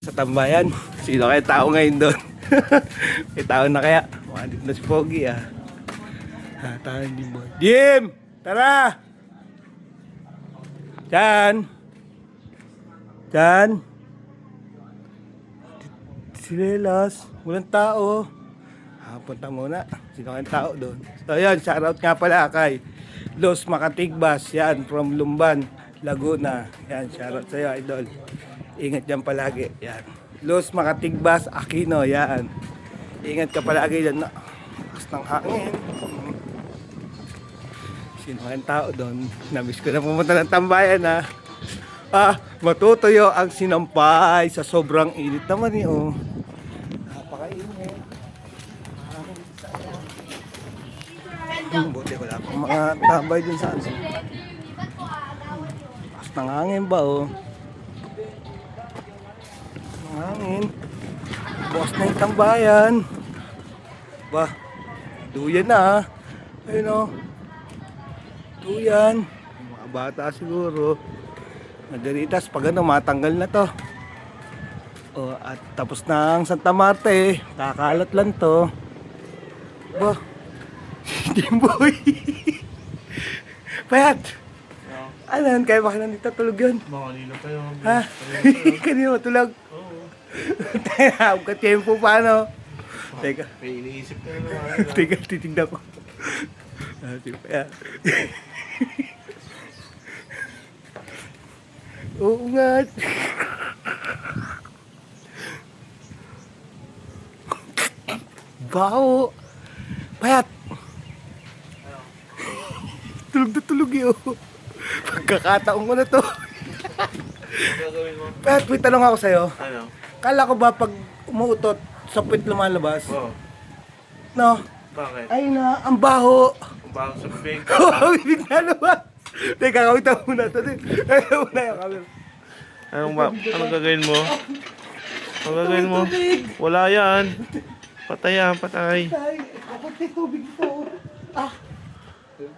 sa tambayan. Sino kaya tao ngayon doon? May tao na kaya? Mukhang na si Pogi ah. Tao ni Boy. Jim! Tara! Diyan! Diyan! Silelas, walang tao. Punta muna. Sino kayang tao doon? So yun, shoutout nga pala kay Los Makatigbas. Yan, from Lumban, Laguna. Yan, shoutout sa'yo, idol. Ingat dyan palagi. Yan. Los Makatigbas, Aquino. Yan. Ingat ka palagi dyan. Lakas ng hangin. Sino kayang tao doon? Namiss ko na pumunta ng tambayan ha. Matutuyo ang sinampay sa sobrang init naman eh oh. Napakainit. Buti wala pang mga tambay dun sa ano. Lakas ng hangin ba oh. Ng hangin. Bukas na yung tambayan. Ba, duyan na ha. Ayun oh. Duyan. Mga bata siguro. Nadiritas, pag ano, matanggal na to. O, at tapos na ang Santa Marta eh. Kakalat lang to. Ba? Jimboy. Payat. Ano yan? Kaya bakit nandito tulog yun? Makanino pa yun. Ha? Kanina matulog? Oo. Teka, ka-tempo pa ano? Teka. May iniisip ka na. Teka, titignan ko. Payat. Oo nga. Bao. Payat. Tulog na tulog yun. Pagkakataon ko na to. Ano gagawin mo? Payat, may tanong ako sa'yo. Ano? Kala ko ba pag umuutot, sa puwit lumalabas? Oo. No? Bakit? Ay na, ang baho. Kung bakit sa bibig? Bibig na naman. Teka, kawitan muna ito. Kaya muna yung camera. Anong gagawin mo? Anong gagawin mo? Wala yan. Patay yan, patay. Ay, kapag may tubig ito.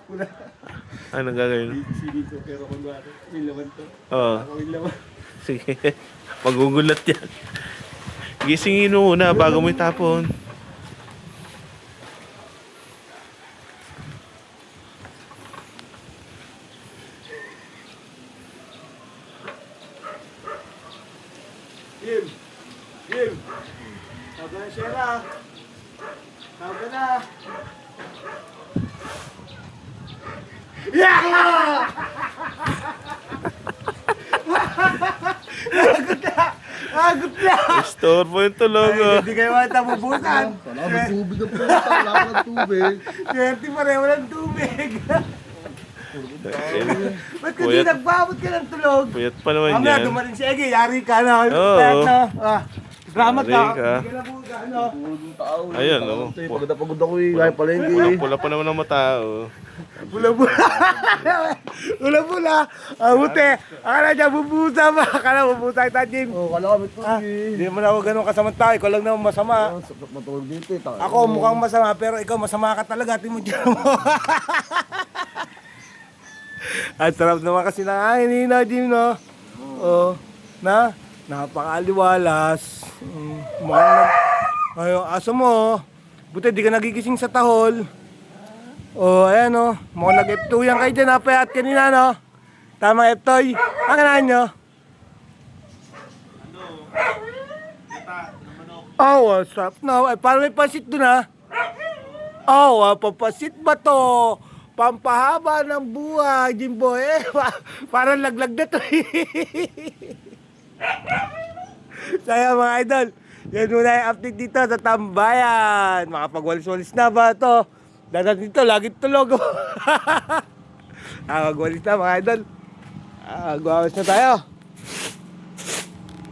Wala. Anong gagawin mo? Sige ko, pero kung bakit, may laman to. Oo. Ako may laman. Sige. Magugulat yan. Gisingin mo muna bago mo itapon. Jim! Jim! Tawag na siya na. Tawag na. Yeah! Agot na! Agot na! Store mo yung tulog. Ay, hindi kayo matapubusan. Wala akong tubig ang puta, wala akong tubig. Swerte pa rin, walang tubig. Ba't ka di Puyat. nagbabot ka ng tulog? Puyat pa naman Mamaya, yan. dumating si Ege, yari ka na. Oo. Salamat Yari ka. ka. Hindi ka na buga, ano? Ayun, oh. Pagod na pagod ako eh, kahit palengke. Pula pa naman ang mata, oh. Bula-bula. Bula-bula. Buti. Akala niya bubusa ba? Akala bubusa kita, Jim. Oh, kala kami tubig. Hindi naman ako ganun kasamang tao. Ikaw lang naman masama. Saksak matulog dito eh. Ako mukhang masama, pero ikaw masama ka talaga. Tingnan mo dyan mo. At sarap naman kasi ng hangin, Jim, no? Oo. Na? Napakaliwalas. Mukhang ayun, aso mo. Buti di ka nagigising sa tahol. Ayan o. Mukhang nag-F2 yan kayo dyan, Payat kanina, no? Tamang F2. Ang kanahan nyo? Oh, what's up now? Ay, parang may pansit dun, ha? Oh, papasit ba to? Pampahaba ng buhay, Jimbo, eh. Parang laglag na to, Saya mga idol. Yan muna yung update dito sa tambayan. Makapagwalis-walis na ba ito? Dadan dito, lagi tulog. Nakagwalis na mga idol. Gwawalis na tayo.